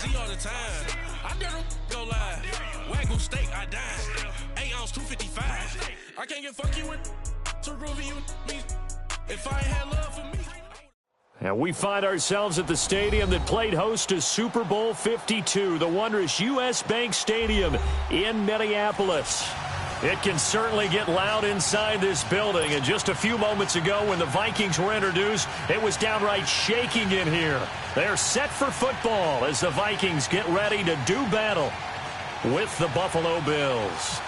G all the time. I dare them go live. Wagyu steak, I dine. 8 ounce, 255. I can't get fuck you with to groovy you me. If I ain't had love for me. And we find ourselves at the stadium that played host to Super Bowl 52, the wondrous U.S. Bank Stadium in Minneapolis. It can certainly get loud inside this building. And just a few moments ago when the Vikings were introduced, it was downright shaking in here. They're set for football as the Vikings get ready to do battle with the Buffalo Bills.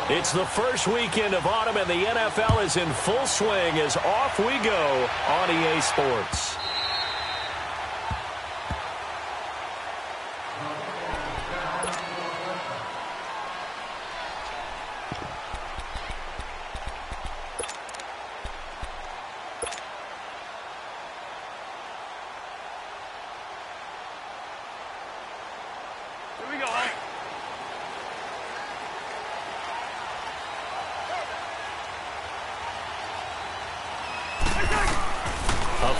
It's the first weekend of autumn, and the NFL is in full swing as off we go on EA Sports.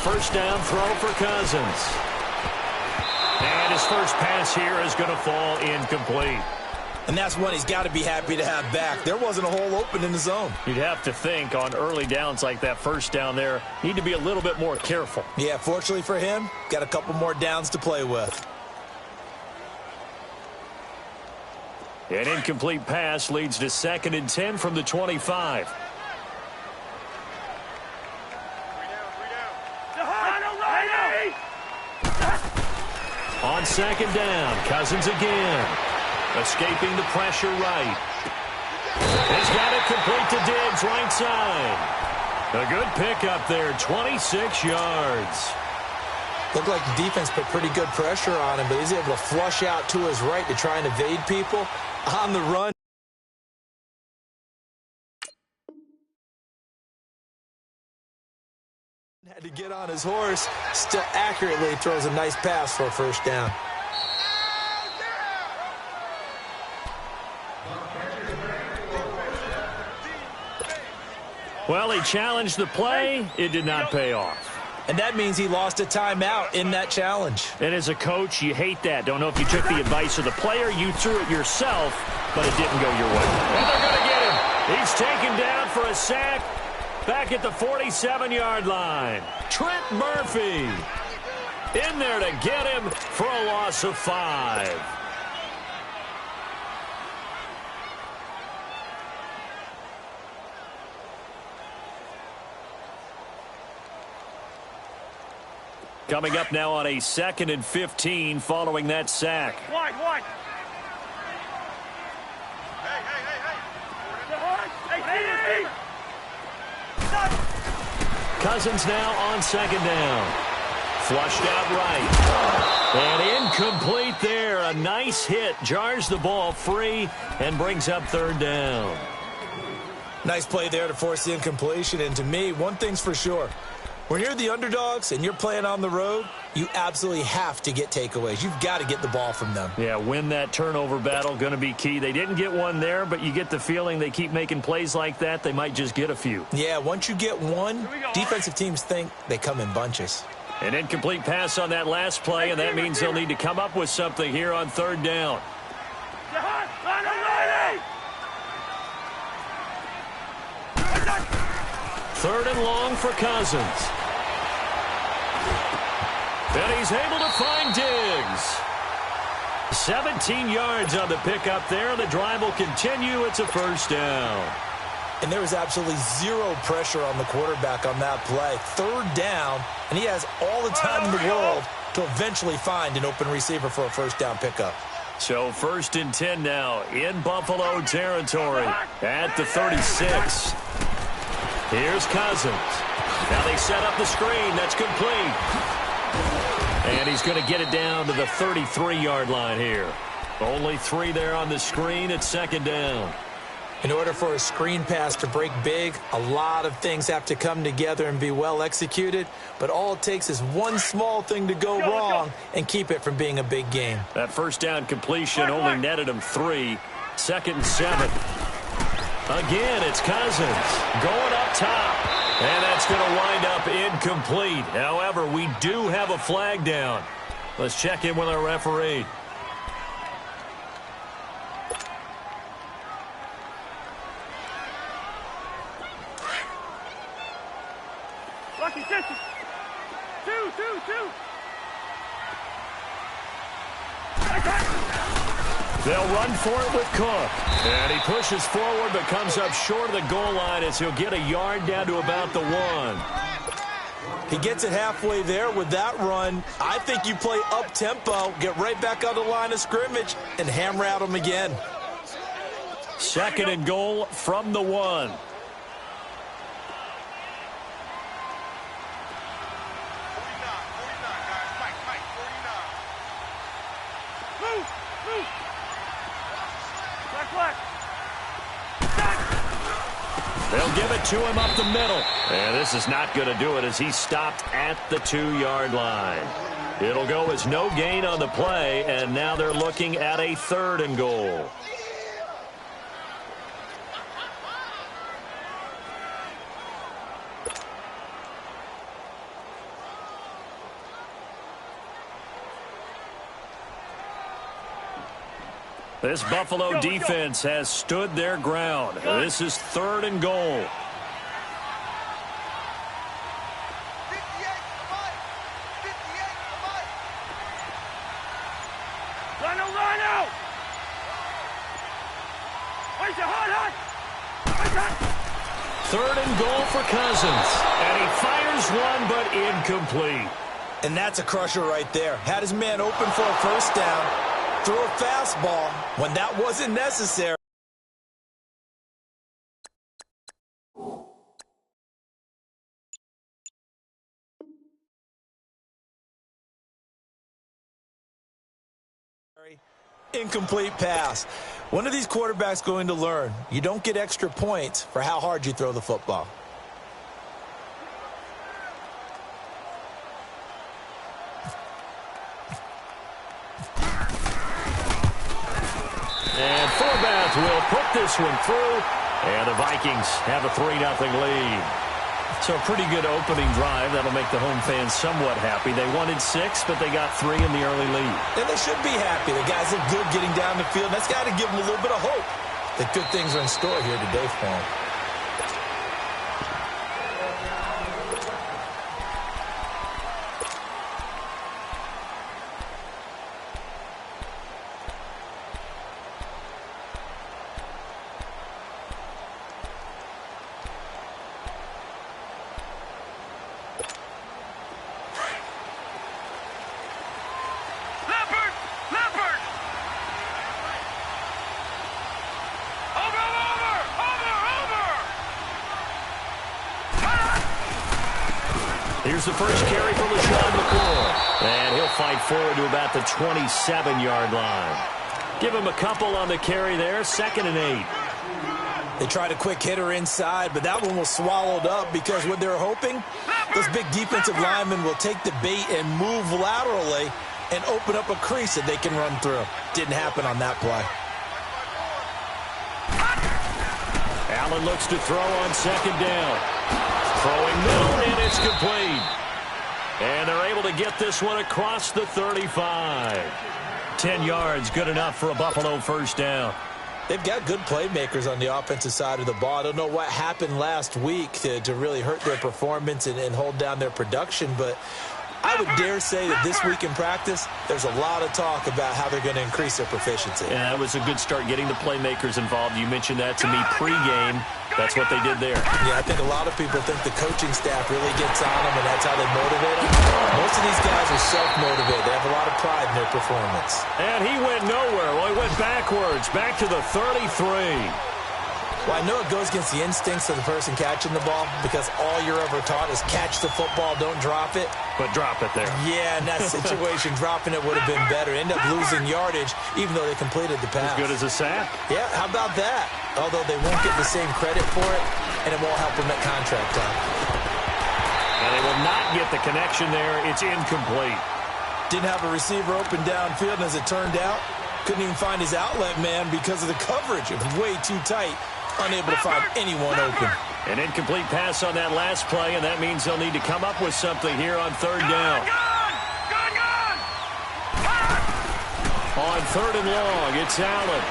First down throw for Cousins. And his first pass here is going to fall incomplete. And that's one he's got to be happy to have back. There wasn't a hole open in the zone. You'd have to think on early downs like that first down there, need to be a little bit more careful. Yeah, fortunately for him, got a couple more downs to play with. An incomplete pass leads to 2nd and 10 from the 25. On 2nd down, Cousins again. Escaping the pressure right. He's got it complete to Diggs, right side. A good pickup there, 26 yards. Looked like the defense put pretty good pressure on him, but he's able to flush out to his right to try and evade people on the run. Had to get on his horse, still accurately throws a nice pass for a first down. Well, he challenged the play. It did not pay off. And that means he lost a timeout in that challenge. And as a coach, you hate that. Don't know if you took the advice of the player. You threw it yourself, but it didn't go your way. And they're going to get him. He's taken down for a sack. Back at the 47-yard line. Trent Murphy in there to get him for a loss of 5. Coming up now on a 2nd and 15 following that sack. Wide. Hey. Cousins now on 2nd down. Flushed out right. And incomplete there. A nice hit. Jars the ball free and brings up 3rd down. Nice play there to force the incompletion. And to me, one thing's for sure. When you're the underdogs and you're playing on the road, you absolutely have to get takeaways. You've got to get the ball from them. Yeah, win that turnover battle, going to be key. They didn't get one there, but you get the feeling they keep making plays like that, they might just get a few. Yeah, once you get one, defensive teams think they come in bunches. An incomplete pass on that last play, and that means they'll need to come up with something here on 3rd down. 3rd and long for Cousins. And he's able to find Diggs. 17 yards on the pickup there. The drive will continue. It's a first down. And there was absolutely zero pressure on the quarterback on that play. 3rd down, and he has all the time in the world to eventually find an open receiver for a first down pickup. So 1st and 10 now in Buffalo territory at the 36. Here's Cousins. Now they set up the screen. That's complete. And he's going to get it down to the 33-yard line here. Only 3 there on the screen at 2nd down. In order for a screen pass to break big, a lot of things have to come together and be well executed. But all it takes is one small thing to go wrong and keep it from being a big game. That first down completion only netted him 3. 2nd and 7. Again, it's Cousins going up top. And that's going to wind up incomplete. However, we do have a flag down. Let's check in with our referee. Lucky distance. Two. They'll run for it with Cook. And he pushes forward but comes up short of the goal line as he'll get a yard down to about the 1. He gets it halfway there with that run. I think you play up-tempo, get right back on the line of scrimmage, and hammer at him again. 2nd and goal from the 1. They'll give it to him up the middle. And this is not going to do it as he's stopped at the 2-yard line. It'll go as no gain on the play, and now they're looking at a 3rd and goal. This Buffalo defense has stood their ground. This is 3rd and goal. Line out! Where's your hot? 3rd and goal for Cousins. And he fires one, but incomplete. And that's a crusher right there. Had his man open for a first down. Threw a fastball when that wasn't necessary. Incomplete pass. When are these quarterbacks going to learn? You don't get extra points for how hard you throw the football. And Forbath will put this one through, and the Vikings have a 3-0 lead. So a pretty good opening drive. That'll make the home fans somewhat happy. They wanted 6, but they got 3 in the early lead. And they should be happy. The guys look good getting down the field. That's got to give them a little bit of hope that good things are in store here today for them. Here's the first carry for LaShawn McCoy. And he'll fight forward to about the 27-yard line. Give him a couple on the carry there. 2nd and 8. They tried a quick hitter inside, but that one was swallowed up because what they're hoping, those big defensive linemen will take the bait and move laterally and open up a crease that they can run through. Didn't happen on that play. Allen looks to throw on 2nd down. Throwing middle, and it's complete. And they're able to get this one across the 35. 10 yards, good enough for a Buffalo first down. They've got good playmakers on the offensive side of the ball. I don't know what happened last week to really hurt their performance and hold down their production, but I would dare say that this week in practice, there's a lot of talk about how they're going to increase their proficiency. Yeah, that was a good start getting the playmakers involved. You mentioned that to me pregame. That's what they did there. Yeah, I think a lot of people think the coaching staff really gets on them, and that's how they motivate them. Most of these guys are self-motivated. They have a lot of pride in their performance. And he went nowhere. Well, he went backwards, back to the 33. Well, I know it goes against the instincts of the person catching the ball because all you're ever taught is catch the football, don't drop it. But drop it there. Yeah, in that situation, dropping it would have been better. End up losing yardage, even though they completed the pass. As good as a sack. Yeah, how about that? Although they won't get the same credit for it, and it won't help them at contract time. And they will not get the connection there. It's incomplete. Didn't have a receiver open downfield, and as it turned out, couldn't even find his outlet man because of the coverage. It was way too tight. Unable to find anyone open. An incomplete pass on that last play, and that means they'll need to come up with something here on 3rd down. On 3rd and long, it's Allen.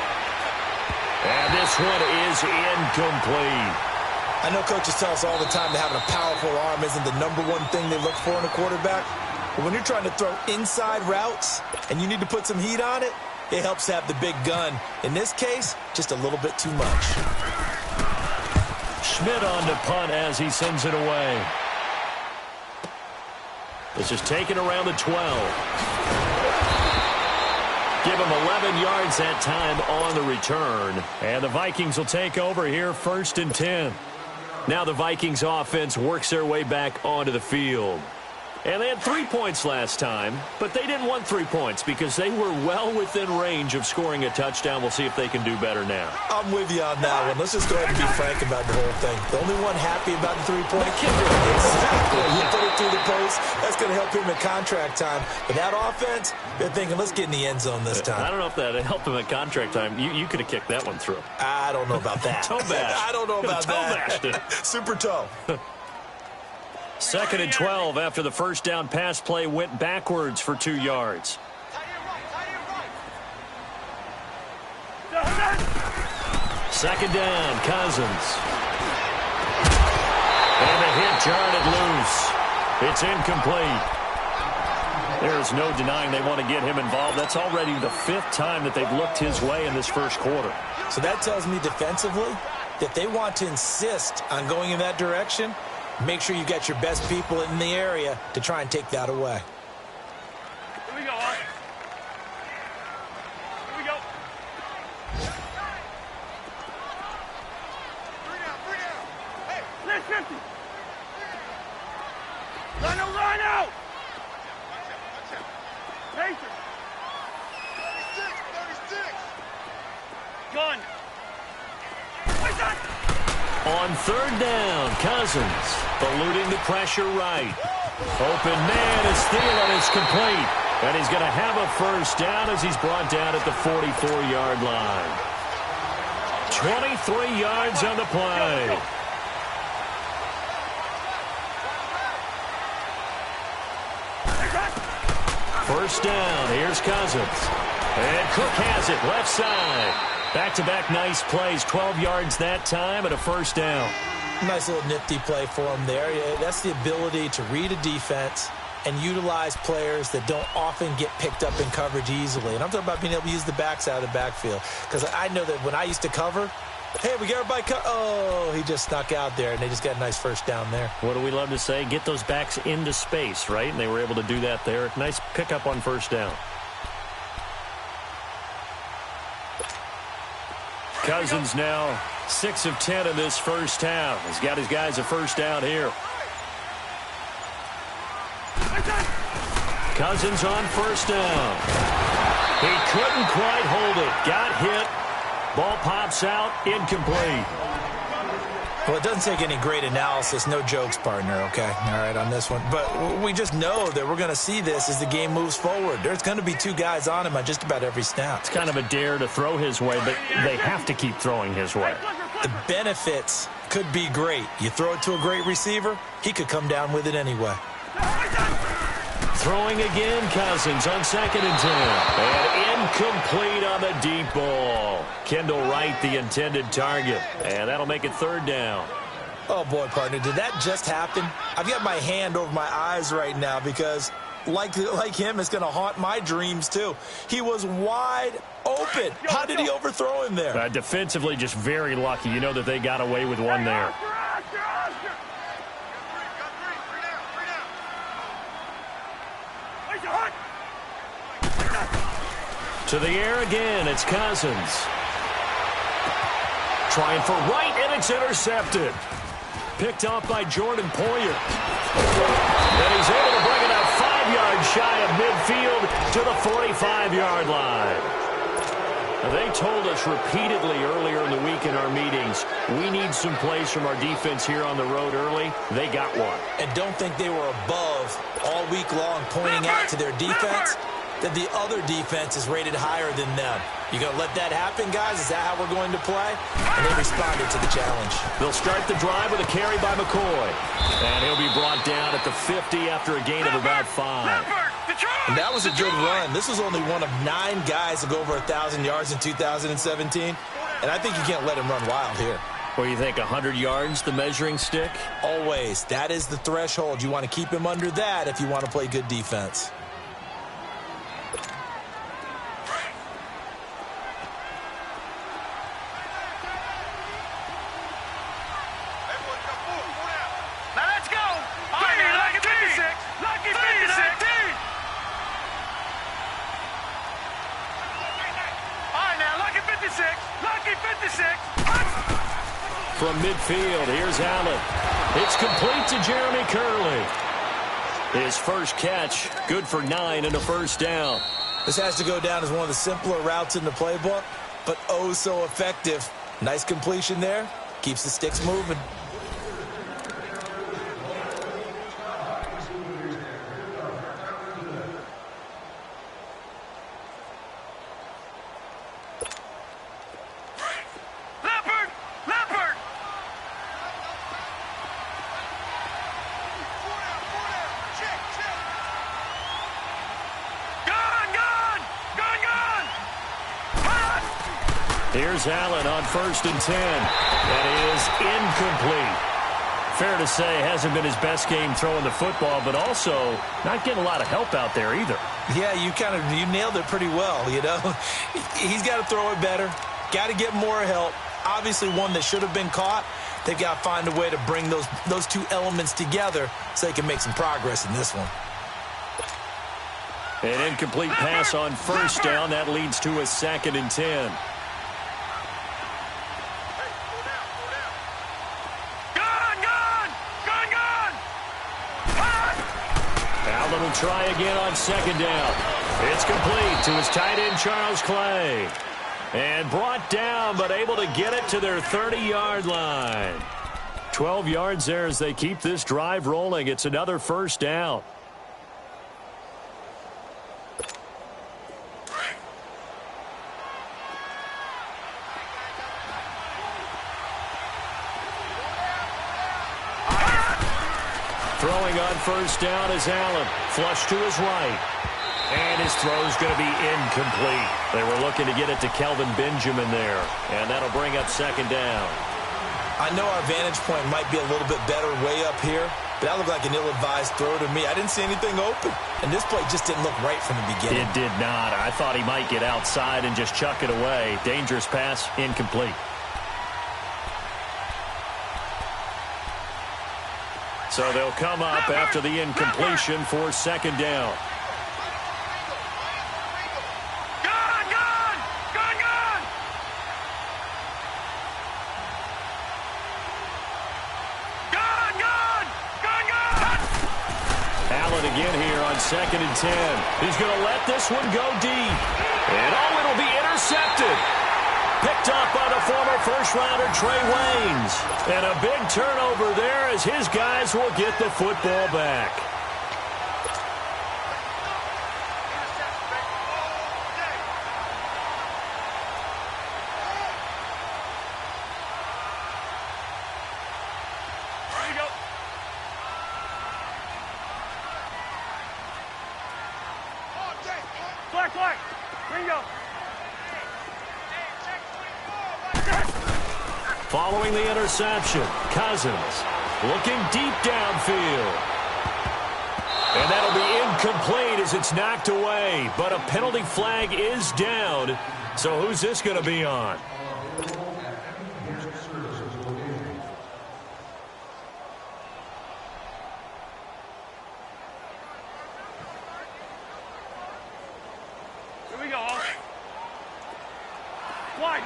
And this one is incomplete. I know coaches tell us all the time that having a powerful arm isn't the #1 thing they look for in a quarterback. But when you're trying to throw inside routes and you need to put some heat on it, it helps have the big gun. In this case, just a little bit too much. Schmidt on to punt as he sends it away. This is taken around the 12. Give him 11 yards that time on the return. And the Vikings will take over here 1st and 10. Now the Vikings offense works their way back onto the field. And they had 3 points last time, but they didn't want 3 points because they were well within range of scoring a touchdown. We'll see if they can do better now. I'm with you on that one. Let's just go ahead and be frank about the whole thing. The only one happy about the 3-point kicker. Exactly. He put it through the post. That's going to help him in contract time. But that offense, they're thinking, let's get in the end zone this time. I don't know if that helped him at contract time. You could have kicked that one through. I don't know about that. Toe bash. I don't know about that. Toe bashed it. Super toe. 2nd and 12 after the first down pass play went backwards for 2 yards. Second down, Cousins. And the hit jarred loose. It's incomplete. There's no denying they want to get him involved. That's already the 5th time that they've looked his way in this first quarter. So that tells me defensively that they want to insist on going in that direction. Make sure you get your best people in the area to try and take that away. Here we go, Art. Here we go. 3 down. Hey, let's 50. Line out. Pacer. 36. Gun. What's that? On 3rd down, Cousins eluding the pressure right. Open man is Thielen is complete. And he's going to have a first down as he's brought down at the 44-yard line. 23 yards on the play. First down, here's Cousins. And Cook has it, left side. Back-to-back nice plays, 12 yards that time and a first down. Nice little nifty play for him there. That's the ability to read a defense and utilize players that don't often get picked up in coverage easily. And I'm talking about being able to use the backs out of the backfield. Because I know that when I used to cover, hey, we got everybody oh, he just snuck out there, and they just got a nice first down there. What do we love to say? Get those backs into space, right? And they were able to do that there. Nice pickup on first down. Cousins now 6 of 10 in this first half. He's got his guys a first down here. Cousins on first down. He couldn't quite hold it. Got hit. Ball pops out. Incomplete. Well, it doesn't take any great analysis. No jokes, partner, okay? All right, on this one. But we just know that we're going to see this as the game moves forward. There's going to be 2 guys on him on just about every snap. It's kind of a dare to throw his way, but they have to keep throwing his way. The benefits could be great. You throw it to a great receiver, he could come down with it anyway. Throwing again, Cousins on 2nd and 10. And incomplete on the deep ball. Kendall Wright, the intended target. And that'll make it 3rd down. Oh, boy, partner, did that just happen? I've got my hand over my eyes right now because, like him, it's going to haunt my dreams, too. He was wide open. How did he overthrow him there? Defensively, just very lucky. You know that they got away with one there. To the air again, it's Cousins. Trying for Wright, and it's intercepted. Picked off by Jordan Poyer. And he's able to bring it up 5 yards shy of midfield to the 45-yard line. Now, they told us repeatedly earlier in the week in our meetings, we need some plays from our defense here on the road early. They got one. And don't think they were above all week long pointing out to their defense. that the other defense is rated higher than them. You going to let that happen, guys? Is that how we're going to play? And they responded to the challenge. They'll start the drive with a carry by McCoy. And he'll be brought down at the 50 after a gain of about 5. And that was a good run. This was only one of 9 guys to go over 1,000 yards in 2017. And I think you can't let him run wild here. What do you think, 100 yards, the measuring stick? Always. That is the threshold. You want to keep him under that if you want to play good defense. From midfield, here's Allen. It's complete to Jeremy Curley. His first catch, good for 9 and a first down. This has to go down as one of the simpler routes in the playbook, but oh so effective. Nice completion there. Keeps the sticks moving. Here's Allen on 1st and 10. That is incomplete. Fair to say, hasn't been his best game throwing the football, but also not getting a lot of help out there either. Yeah, you nailed it pretty well, you know. He's got to throw it better. Got to get more help. Obviously one that should have been caught. They've got to find a way to bring those two elements together so they can make some progress in this one. An incomplete pass on 1st down. That leads to a 2nd and 10. Allen will try again on 2nd down. It's complete to his tight end, Charles Clay. And brought down, but able to get it to their 30-yard line. 12 yards there as they keep this drive rolling. It's another 1st down. Throwing on 1st down is Allen. Flush to his right. And his throw's going to be incomplete. They were looking to get it to Kelvin Benjamin there. And that'll bring up 2nd down. I know our vantage point might be a little bit better way up here, but that looked like an ill-advised throw to me. I didn't see anything open. And this play just didn't look right from the beginning. It did not. I thought he might get outside and just chuck it away. Dangerous pass, incomplete. So they'll come up after the incompletion for 2nd down. Allen again here on 2nd and 10. He's going to let this one go deep. And it'll be intercepted. Picked off by the former first-rounder Trey Waynes. And a big turnover there as his guys will get the football back. Here we go. Flag. Bingo. Following the interception, Cousins looking deep downfield. And that'll be incomplete as it's knocked away. But a penalty flag is down. So who's this going to be on? Here we go. Wide.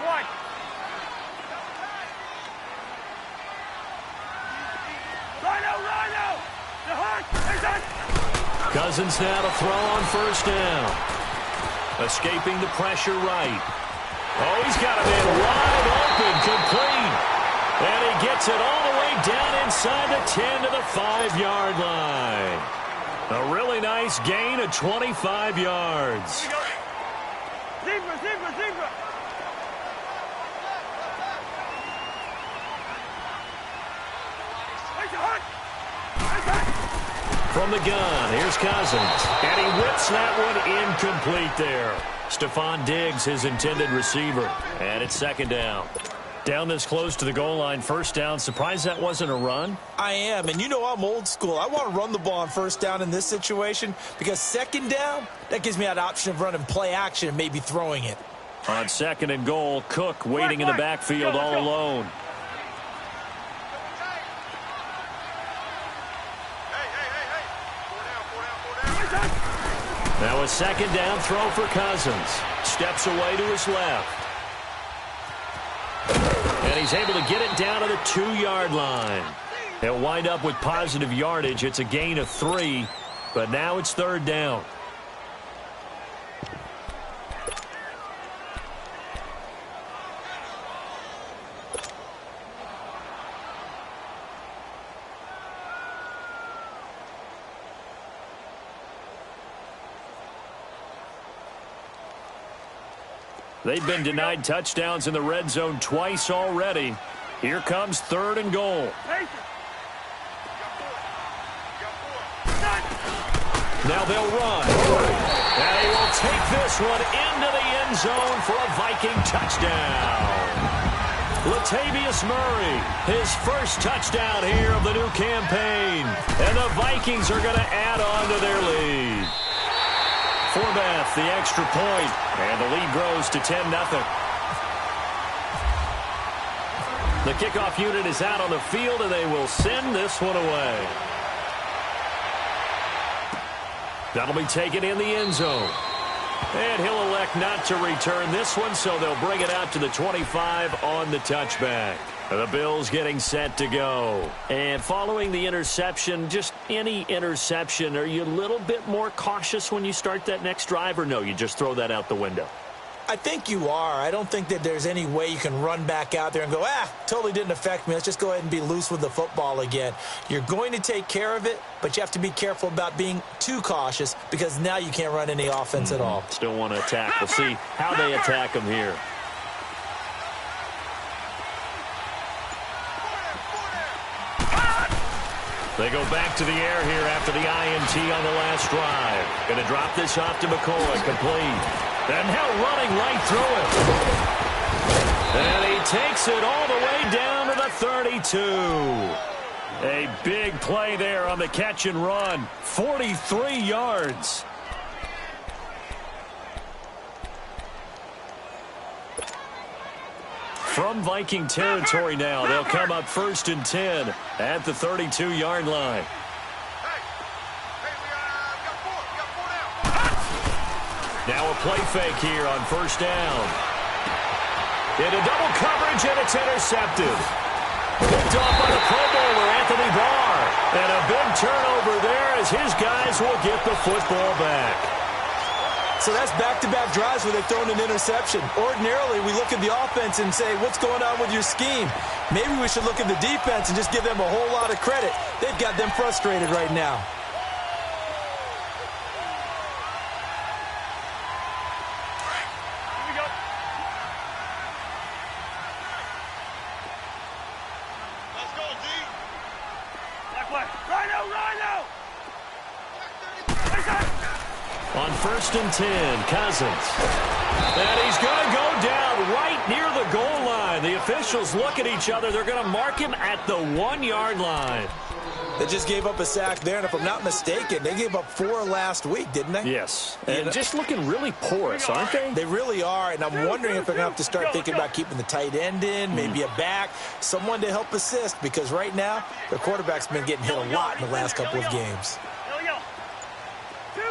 Rhino! The hunt! Cousins now to throw on 1st down. Escaping the pressure right. Oh, he's got a man wide open, complete. And he gets it all the way down inside the 10 to the 5-yard line. A really nice gain of 25 yards. Here we go. Zebra, zebra, zebra. From the gun, here's Cousins. And he whips that one incomplete there. Stephon Diggs, his intended receiver. And it's second down. Down this close to the goal line, first down. Surprised that wasn't a run? I am, and you know I'm old school. I want to run the ball on first down in this situation because second down, that gives me that option of running play action and maybe throwing it. On second and goal, Cook waiting in the backfield all alone. Now a second down throw for Cousins. Steps away to his left. And he's able to get it down to the 2-yard line. He'll wind up with positive yardage. It's a gain of 3, but now it's third down. They've been denied touchdowns in the red zone twice already. Here comes third and goal. Now they'll run. And he will take this one into the end zone for a Viking touchdown. Latavius Murray, his first touchdown here of the new campaign. And the Vikings are going to add on to their lead. Forbath, the extra point, and the lead grows to 10-0. The kickoff unit is out on the field, and they will send this one away. That'll be taken in the end zone. And he'll elect not to return this one, so they'll bring it out to the 25 on the touchback. The Bills getting set to go. And following the interception, just any interception, are you a little bit more cautious when you start that next drive, or no, you just throw that out the window? I think you are. I don't think that there's any way you can run back out there and go, totally didn't affect me. Let's just go ahead and be loose with the football again. You're going to take care of it, but you have to be careful about being too cautious because now you can't run any offense at all. Still want to attack. We'll see how they attack them here. They go back to the air here after the INT on the last drive. Going to drop this off to McCoy, complete. And now running right through it. And he takes it all the way down to the 32. A big play there on the catch and run. 43 yards. From Viking territory now, they'll come up first and 10 at the 32-yard line. Now a play fake here on first down. Into double coverage, and it's intercepted. Picked off by the Pro Bowler, Anthony Barr. And a big turnover there as his guys will get the football back. So that's back-to-back drives where they've thrown an interception. Ordinarily, we look at the offense and say, what's going on with your scheme? Maybe we should look at the defense and just give them a whole lot of credit. They've got them frustrated right now. On first and 10, Cousins. And he's going to go down right near the goal line. The officials look at each other. They're going to mark him at the 1-yard line. They just gave up a sack there, and if I'm not mistaken, they gave up 4 last week, didn't they? Yes, and just looking really porous, aren't they? They really are, and I'm wondering if they're going to have to start thinking about keeping the tight end in, maybe a back, someone to help assist, because right now, their quarterback's been getting hit a lot in the last couple of games. Two.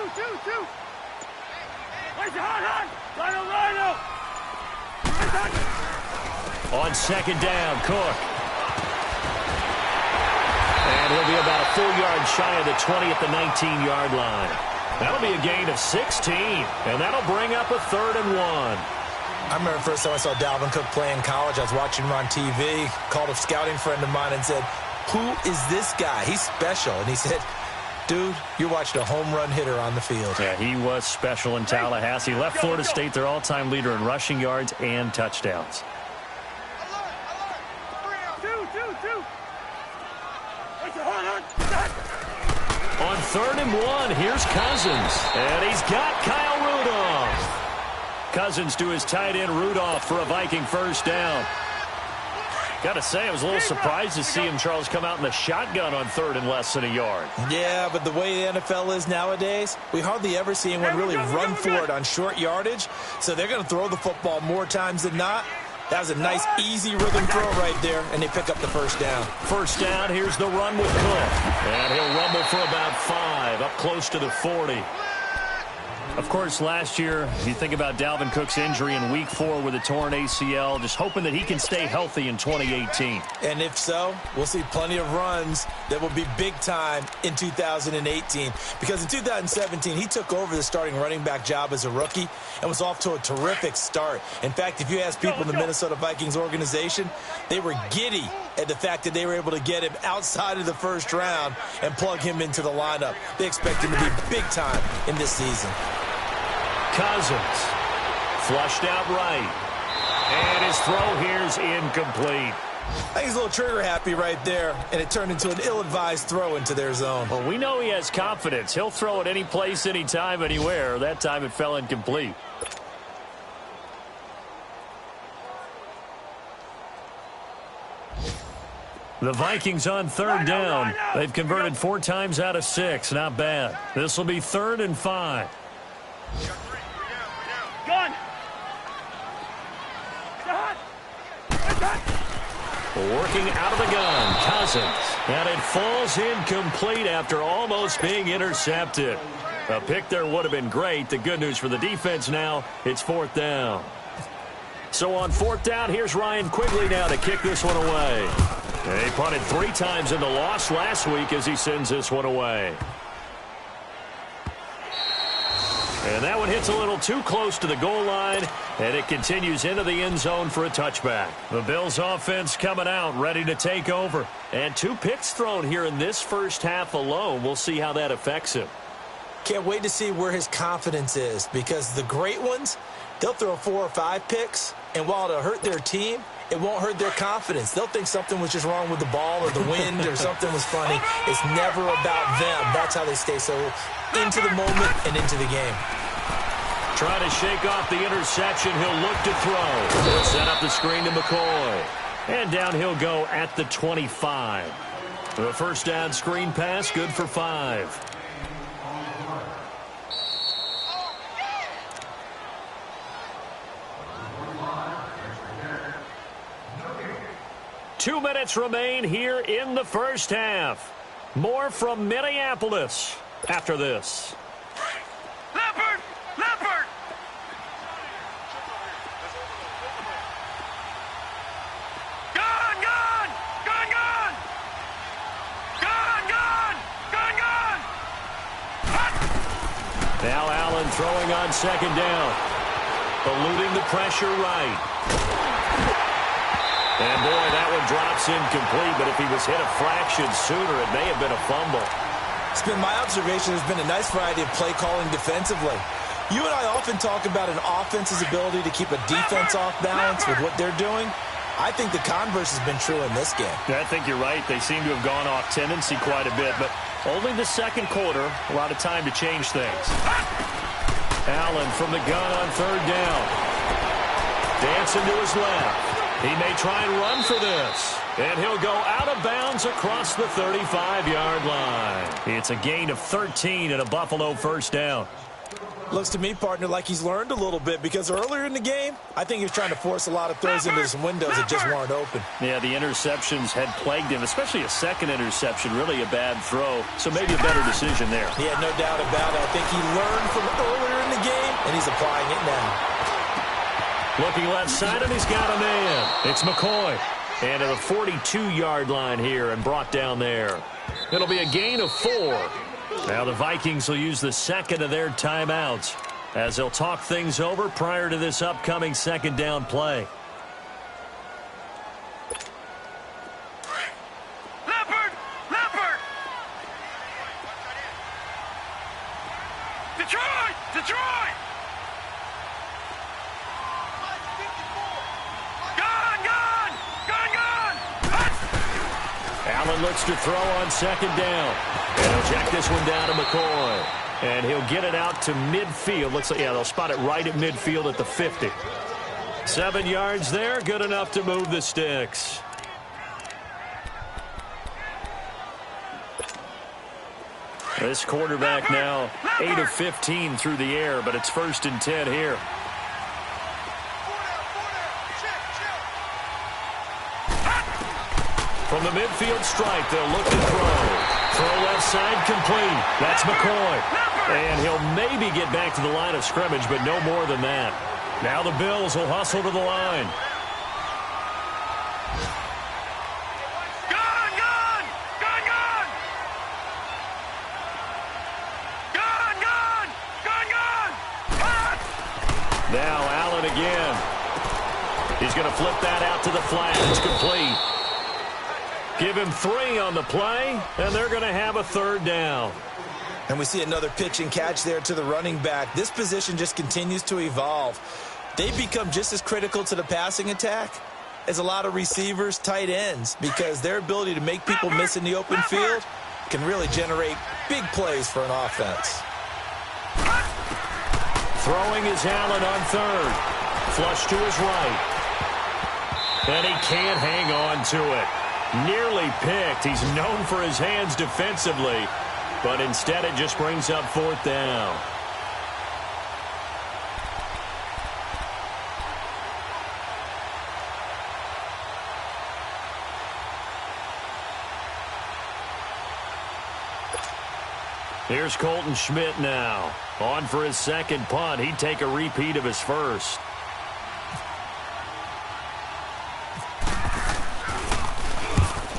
On second down, Cook. And he'll be about a full yard shy of the 20 at the 19-yard line. That'll be a gain of 16, and that'll bring up a 3rd and 1. I remember the first time I saw Dalvin Cook play in college. I was watching him on TV, called a scouting friend of mine and said, who is this guy? He's special. And he said, Dude, you're watching a home run hitter on the field. Yeah, he was special in Tallahassee. Left Florida State their all-time leader in rushing yards and touchdowns. On 3rd and 1, here's Cousins. And he's got Kyle Rudolph. Cousins to his tight end Rudolph for a Viking first down. Got to say, I was a little surprised to see him, Charles, come out in the shotgun on 3rd and less than a yard. Yeah, but the way the NFL is nowadays, we hardly ever see anyone really run for it on short yardage. So they're going to throw the football more times than not. That was a nice, easy rhythm throw right there, and they pick up the first down. First down, here's the run with Cook. And he'll rumble for about 5, up close to the 40. Of course, last year, you think about Dalvin Cook's injury in Week 4 with a torn ACL, just hoping that he can stay healthy in 2018. And if so, we'll see plenty of runs that will be big time in 2018. Because in 2017, he took over the starting running back job as a rookie and was off to a terrific start. In fact, if you ask people in the Minnesota Vikings organization, they were giddy at the fact that they were able to get him outside of the first round and plug him into the lineup. They expect him to be big time in this season. Cousins flushed out right. And his throw here's incomplete. I think he's a little trigger happy right there, and it turned into an ill-advised throw into their zone. Well, we know he has confidence. He'll throw it any place, anytime, anywhere. That time it fell incomplete. The Vikings on 3rd down. They've converted 4 times out of 6. Not bad. This will be 3rd and 5. Gun. Working out of the gun, Cousins. And it falls incomplete after almost being intercepted. A pick there would have been great. The good news for the defense now, it's 4th down. So on 4th down, here's Ryan Quigley now to kick this one away. He punted 3 times in the loss last week as he sends this one away. And that one hits a little too close to the goal line, and it continues into the end zone for a touchback. The Bills offense coming out, ready to take over. And 2 picks thrown here in this first half alone. We'll see how that affects him. Can't wait to see where his confidence is, because the great ones, they'll throw 4 or 5 picks, and while it'll hurt their team, it won't hurt their confidence. They'll think something was just wrong with the ball or the wind or something was funny. It's never about them. That's how they stay so into the moment and into the game. Trying to shake off the interception. He'll look to throw. He'll set up the screen to McCoy. And down he'll go at the 25. The first down screen pass, good for 5. Two minutes remain here in the first half. More from Minneapolis after this. Leopard! Leopard! Gun! Gun! Gun! Gun! Gun! Gun! Gun! Gun! Hot! Now Allen throwing on 2nd down. Eluding the pressure right. And, boy, that one drops incomplete, but if he was hit a fraction sooner, it may have been a fumble. It's been my observation there's been a nice variety of play calling defensively. You and I often talk about an offense's ability to keep a defense off balance with what they're doing. I think the converse has been true in this game. I think you're right. They seem to have gone off tendency quite a bit, but only the second quarter, a lot of time to change things. Allen from the gun on 3rd down. Dancing to his left. He may try and run for this. And he'll go out of bounds across the 35-yard line. It's a gain of 13 and a Buffalo first down. Looks to me, partner, like he's learned a little bit, because earlier in the game, I think he was trying to force a lot of throws into some windows that just weren't open. Yeah, the interceptions had plagued him, especially a second interception, really a bad throw. So maybe a better decision there. Yeah, no doubt about it. I think he learned from earlier in the game, and he's applying it now. Looking left side, and he's got a man. It's McCoy. And to the 42-yard line here and brought down there. It'll be a gain of 4. Now the Vikings will use the second of their timeouts as they'll talk things over prior to this upcoming 2nd down play. Leopard! Leopard! Detroit! Detroit! Gun! Gun! Gun! Gun! Allen looks to throw on second down. And he'll check this one down to McCoy. And he'll get it out to midfield. Looks like, yeah, they'll spot it right at midfield at the 50. 7 yards there, good enough to move the sticks. This quarterback now 8 of 15 through the air, but it's 1st and 10 here. From the midfield stripe, they'll look to throw. Throw left side complete. That's McCoy. And he'll maybe get back to the line of scrimmage, but no more than that. Now the Bills will hustle to the line. Gun! Gun! Gun! Gun! Gun! Gun! Gun! Gun! Now Allen again. He's going to flip that out to the flat. It's complete. Give him 3 on the play, and they're going to have a 3rd down. And we see another pitch and catch there to the running back. This position just continues to evolve. They become just as critical to the passing attack as a lot of receivers, tight ends, because their ability to make people miss in the open field can really generate big plays for an offense. Throwing is Allen on 3rd. Flush to his right. And he can't hang on to it. Nearly picked. He's known for his hands defensively, but instead it just brings up 4th down. Here's Colton Schmidt now. On for his 2nd punt. He'd take a repeat of his 1st.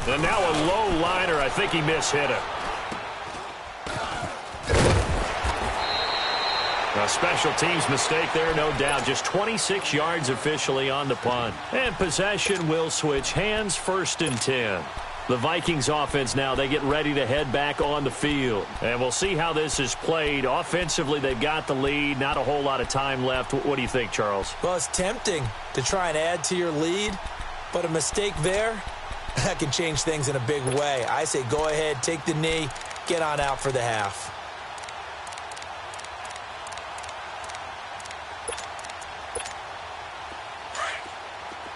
And now a low liner. I think he mishit it. A special teams mistake there, no doubt. Just 26 yards officially on the punt. And possession will switch hands, 1st and 10. The Vikings offense now, they get ready to head back on the field. And we'll see how this is played. Offensively, they've got the lead. Not a whole lot of time left. What do you think, Charles? Well, it's tempting to try and add to your lead, but a mistake there, that can change things in a big way. I say go ahead, take the knee, get on out for the half.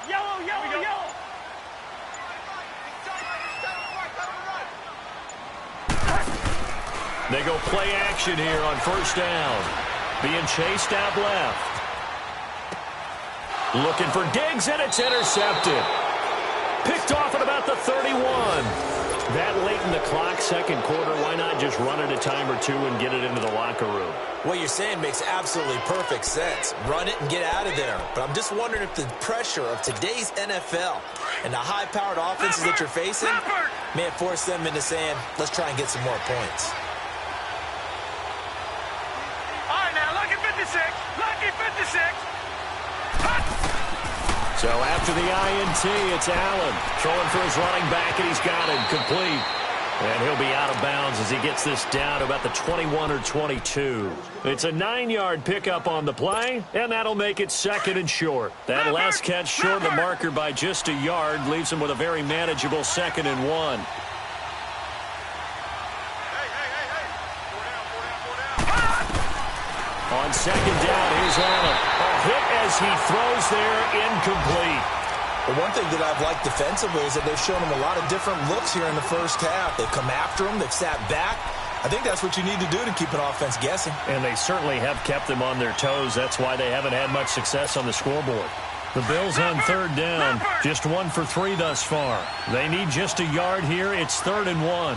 Yellow, yellow, yellow! They go play action here on 1st down. Being chased out left. Looking for Diggs, and it's intercepted. Picked off at about the 31. That late in the clock, 2nd quarter, why not just run it a time or two and get it into the locker room? What you're saying makes absolutely perfect sense. Run it and get out of there. But I'm just wondering if the pressure of today's NFL and the high-powered offenses that you're facing may have forced them into saying, let's try and get some more points. All right, now, lucky 56. Lucky 56. So after the INT, it's Allen throwing for his running back, and he's got it complete. And he'll be out of bounds as he gets this down to about the 21 or 22. It's a 9-yard pickup on the play, and that'll make it 2nd and short. That last catch short of the marker by just a yard leaves him with a very manageable 2nd and 1. On 2nd down, here's Allen. A hit as he throws there, incomplete. Well, one thing that I've liked defensively is that they've shown him a lot of different looks here in the 1st half. They've come after him. They've sat back. I think that's what you need to do to keep an offense guessing. And they certainly have kept them on their toes. That's why they haven't had much success on the scoreboard. The Bills on 3rd down. Just 1 for 3 thus far. They need just a yard here. It's 3rd and 1.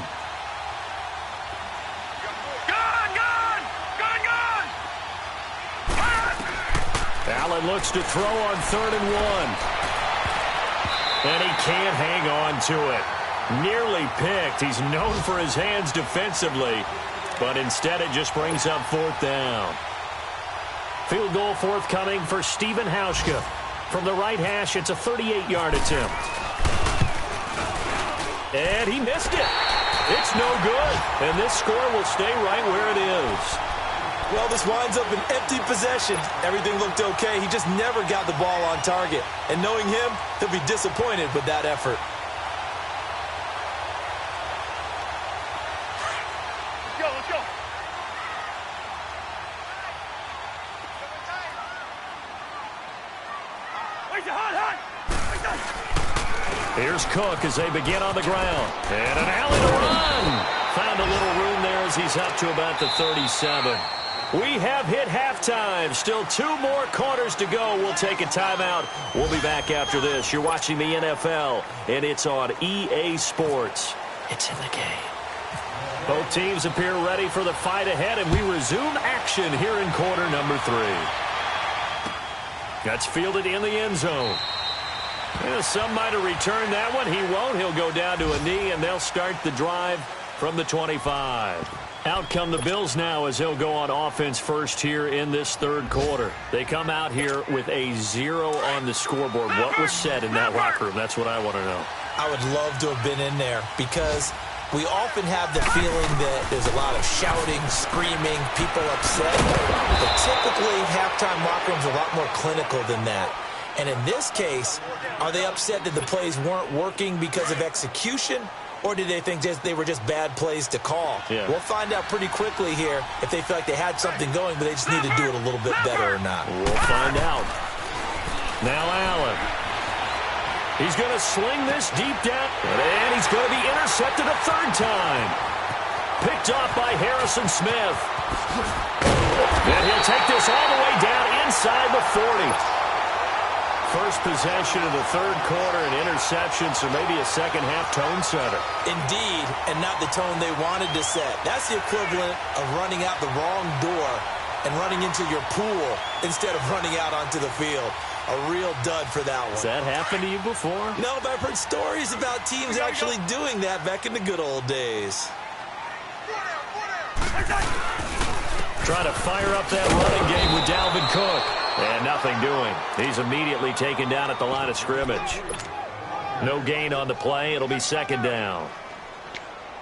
Allen looks to throw on 3rd and 1. And he can't hang on to it. Nearly picked. He's known for his hands defensively, but instead it just brings up 4th down. Field goal forthcoming for Stephen Hauschka. From the right hash, it's a 38-yard attempt. And he missed it. It's no good. And this score will stay right where it is. Well, this winds up an empty possession. Everything looked okay. He just never got the ball on target. And knowing him, he'll be disappointed with that effort. Let's go. Here's Cook as they begin on the ground. And an alley to run. Found a little room there as he's up to about the 37. We have hit halftime. Still 2 more quarters to go. We'll take a timeout. We'll be back after this. You're watching the NFL, and it's on EA Sports. It's in the game. Both teams appear ready for the fight ahead, and we resume action here in quarter number 3. That's fielded in the end zone. Yeah, some might have returned that one. He won't. He'll go down to a knee, and they'll start the drive from the 25. Out come the Bills now as they'll go on offense first here in this third quarter. They come out here with a 0 on the scoreboard. What was said in that locker room? That's what I want to know. I would love to have been in there because we often have the feeling that there's a lot of shouting, screaming, people upset. But typically, halftime locker rooms are a lot more clinical than that. And in this case, are they upset that the plays weren't working because of execution? Or did they think they were just bad plays to call? Yeah. We'll find out pretty quickly here if they feel like they had something going, but they just need to do it a little bit better or not. We'll find out. Now Allen. He's going to sling this deep down, and he's going to be intercepted a 3rd time. Picked off by Harrison Smith. And he'll take this all the way down inside the 40. First possession of the third quarter, an interception, so maybe a second-half tone setter. Indeed, and not the tone they wanted to set. That's the equivalent of running out the wrong door and running into your pool instead of running out onto the field. A real dud for that one. Has that happened to you before? No, but I've heard stories about teams actually doing that back in the good old days. Trying to fire up that running game with Dalvin Cook. And nothing doing. He's immediately taken down at the line of scrimmage. No gain on the play. It'll be 2nd down.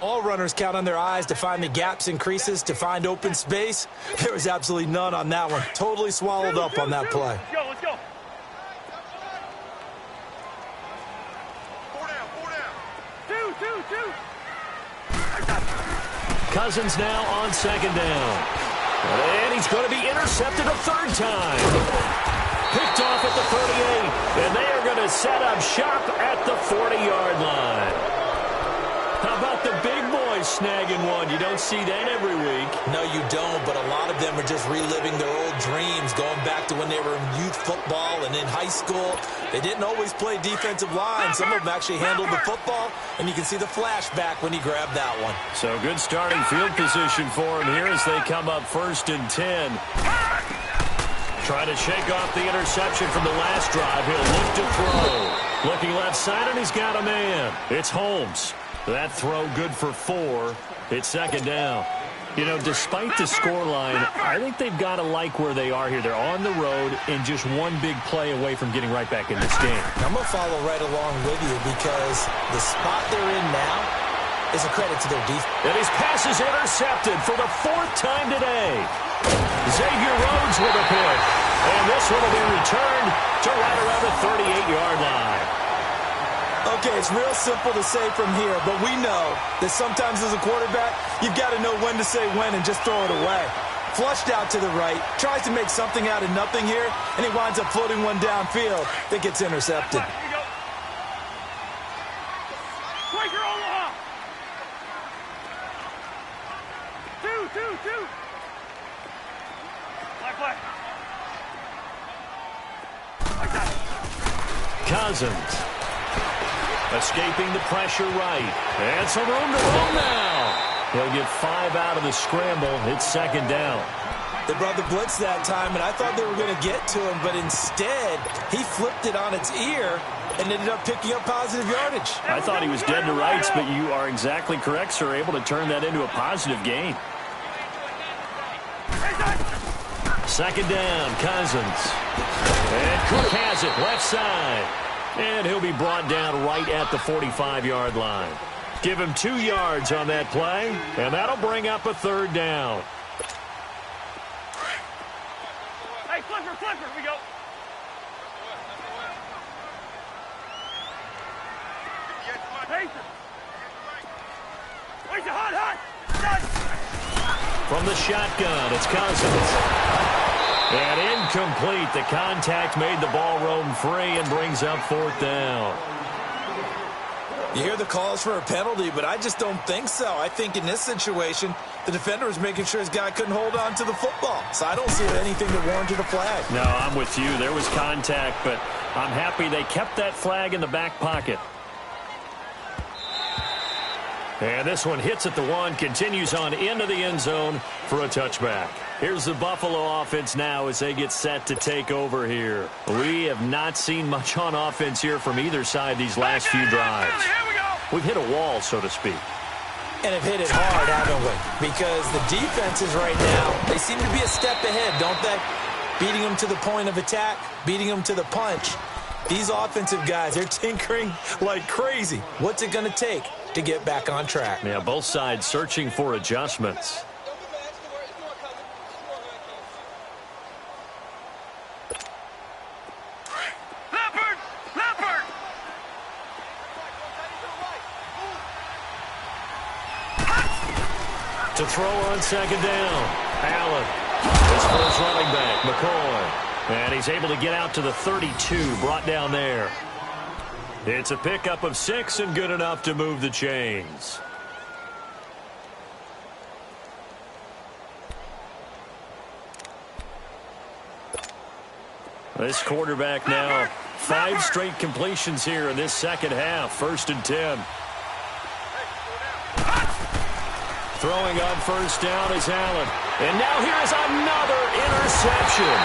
All runners count on their eyes to find the gaps and creases, to find open space. There was absolutely none on that one. Totally swallowed up on that play. Let's go. 4 down. 2. Cousins now on 2nd down. And he's going to be intercepted a 3rd time. Picked off at the 38. And they are going to set up shop at the 40-yard line. How about the big boys snagging one? You don't see that every week. No, you don't, but a lot of them are just reliving their old dreams, going back to when they were in youth football and in high school. They didn't always play defensive line. Some of them actually handled the football, and you can see the flashback when he grabbed that one. So good starting field position for him here as they come up 1st and 10. Trying to shake off the interception from the last drive. He'll look to throw. Looking left side, and he's got a man. It's Holmes. That throw good for 4. It's 2nd down. You know, despite the scoreline, I think they've got to like where they are here. They're on the road and just one big play away from getting right back in this game. I'm going to follow right along with you because the spot they're in now is a credit to their defense. And his pass is intercepted for the 4th time today. Xavier Rhodes with a pick. And this one will be returned to right around the 38-yard line. Okay, it's real simple to say from here, but we know that sometimes as a quarterback, you've got to know when to say when and just throw it away. Flushed out to the right, tries to make something out of nothing here, and he winds up floating one downfield that gets intercepted. Quaker Omaha. 2. Play. Cousins. Escaping the pressure right. And some room to roam now. He'll get 5 out of the scramble. It's 2nd down. They brought the blitz that time, and I thought they were going to get to him, but instead, he flipped it on its ear and ended up picking up positive yardage. I thought he was dead to rights, but you are exactly correct, sir. Able to turn that into a positive gain. 2nd down, Cousins. And Cook has it, left side. And he'll be brought down right at the 45-yard line. Give him 2 yards on that play, and that'll bring up a 3rd down. Flipper, we go. From the shotgun, it's Cousins. And incomplete. The contact made the ball roam free and brings up fourth down. You hear the calls for a penalty, but I just don't think so. I think in this situation, the defender was making sure his guy couldn't hold on to the football. So I don't see anything that warranted a flag. No, I'm with you. There was contact, but I'm happy they kept that flag in the back pocket. And this one hits at the one, continues on into the end zone for a touchback. Here's the Buffalo offense now as they get set to take over here. We have not seen much on offense here from either side these last few drives. We've hit a wall, so to speak. And have hit it hard, haven't we? Because the defenses right now, they seem to be a step ahead, don't they? Beating them to the point of attack, beating them to the punch. These offensive guys, they're tinkering like crazy. What's it going to take to get back on track? Yeah, both sides searching for adjustments. To throw on second down, Allen. His first running back, McCoy. And he's able to get out to the 32, brought down there. It's a pickup of 6 and good enough to move the chains. This quarterback now, 5 straight completions here in this second half. 1st and 10. Throwing on first down is Allen. And now here is another interception.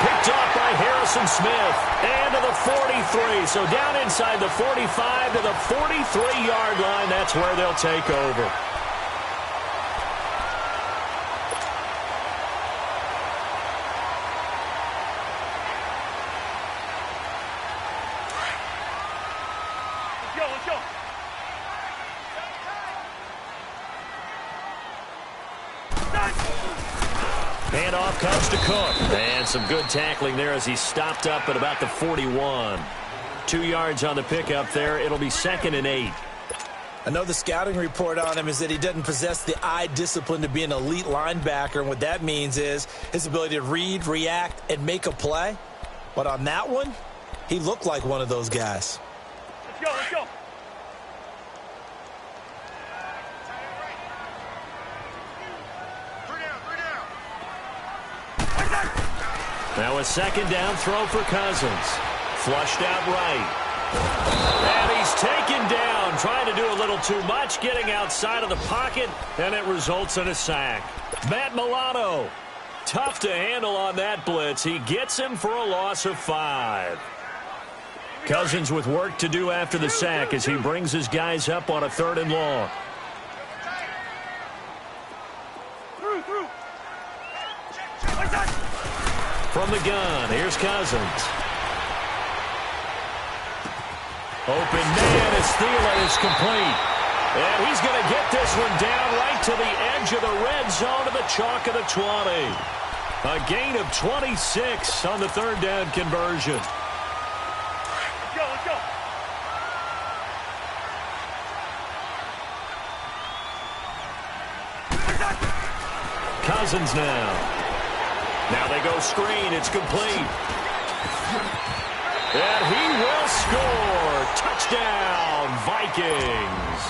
Picked off by Harrison Smith. And to the 43. So down inside the 45 to the 43-yard line. That's where they'll take over. Let's go. Handoff comes to Cook. And some good tackling there as he stopped up at about the 41. 2 yards on the pickup there. It'll be 2nd and 8. I know the scouting report on him is that he doesn't possess the eye discipline to be an elite linebacker. And what that means is his ability to read, react, and make a play. But on that one, he looked like one of those guys. Let's go. Now a second down throw for Cousins. Flushed out right. And he's taken down, trying to do a little too much, getting outside of the pocket, and it results in a sack. Matt Milano, tough to handle on that blitz. He gets him for a loss of 5. Cousins with work to do after the sack as he brings his guys up on a 3rd and long. From the gun, here's Cousins. Open man as Thielen is complete. And he's going to get this one down right to the edge of the red zone to the chalk of the 20. A gain of 26 on the 3rd down conversion. Let's go. Cousins now. Now they go screen. It's complete. And he will score. Touchdown, Vikings.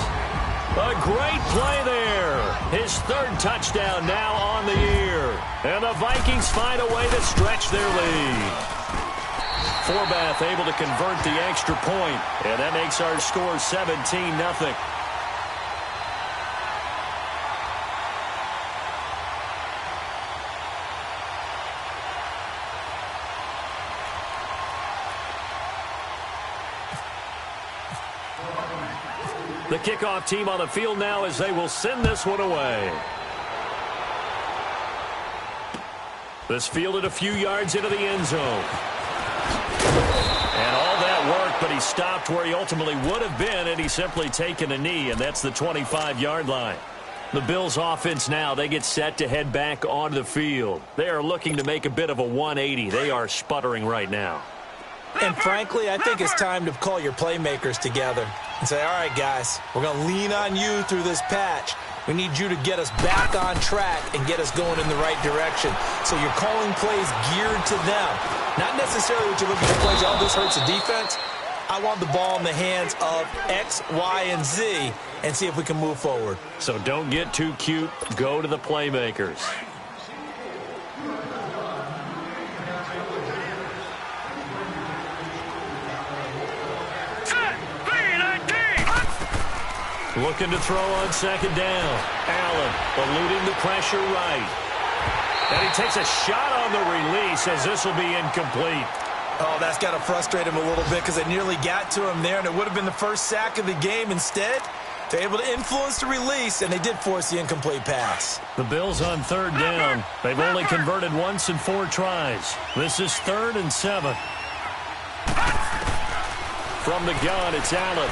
A great play there. His 3rd touchdown now on the year. And the Vikings find a way to stretch their lead. Forbath able to convert the extra point. And that makes our score 17-0. The kickoff team on the field now as they will send this one away. This fielded a few yards into the end zone. And all that work, but he stopped where he ultimately would have been, and he's simply taken a knee, and that's the 25-yard line. The Bills offense now, they get set to head back onto the field. They are looking to make a bit of a 180. They are sputtering right now. And frankly, I think it's time to call your playmakers together and say, all right, guys, we're going to lean on you through this patch. We need you to get us back on track and get us going in the right direction. So you're calling plays geared to them. Not necessarily what you're looking for plays, oh, this hurts the defense. I want the ball in the hands of X, Y, and Z and see if we can move forward. So don't get too cute. Go to the playmakers. Looking to throw on second down. Allen eluding the pressure right. And he takes a shot on the release as this will be incomplete. Oh, that's got to frustrate him a little bit because it nearly got to him there, and it would have been the first sack of the game. Instead, they're able to influence the release, and they did force the incomplete pass. The Bills on third down. They've only converted once in 4 tries. This is 3rd and 7. From the gun, it's Allen.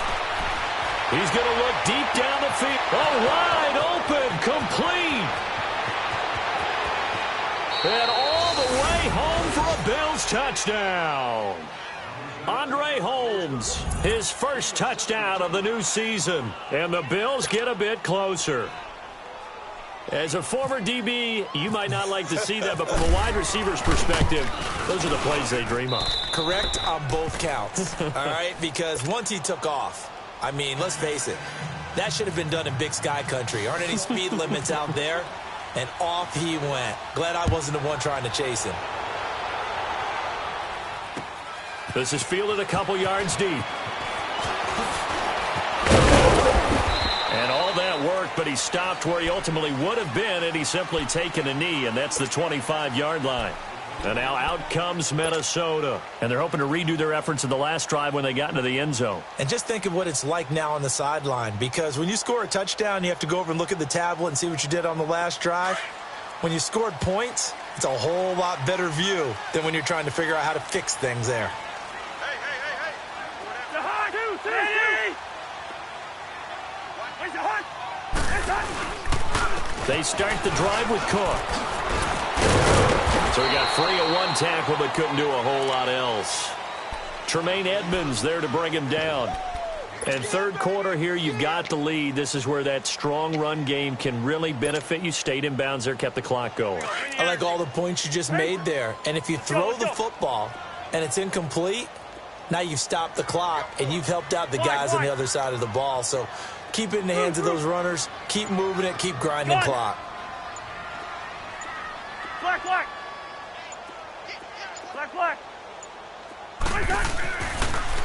He's going to look deep down the field. Oh, wide open, complete. And all the way home for a Bills touchdown. Andre Holmes, his first touchdown of the new season. And the Bills get a bit closer. As a former DB, you might not like to see that, but from a wide receiver's perspective, those are the plays they dream of. Correct on both counts, all right? Because once he took off, I mean, let's face it, that should have been done in Big Sky Country. Aren't any speed limits out there? And off he went. Glad I wasn't the one trying to chase him. This is fielded a couple yards deep. And all that work, but he stopped where he ultimately would have been had he simply taken a knee, and that's the 25-yard line. And now out comes Minnesota. And they're hoping to redo their efforts in the last drive when they got into the end zone. And just think of what it's like now on the sideline, because when you score a touchdown, you have to go over and look at the tablet and see what you did on the last drive. When you scored points, it's a whole lot better view than when you're trying to figure out how to fix things there. Hey. The high, 2, 3, 2. They start the drive with Cook. So he got free of one tackle but couldn't do a whole lot else. Tremaine Edmonds there to bring him down. And third quarter here, you've got the lead. This is where that strong run game can really benefit you. Stayed in bounds there, kept the clock going. I like all the points you just made there. And if you throw the football and it's incomplete, now you've stopped the clock and you've helped out the guys on the other side of the ball. So keep it in the hands of those runners. Keep moving it. Keep grinding clock. Black.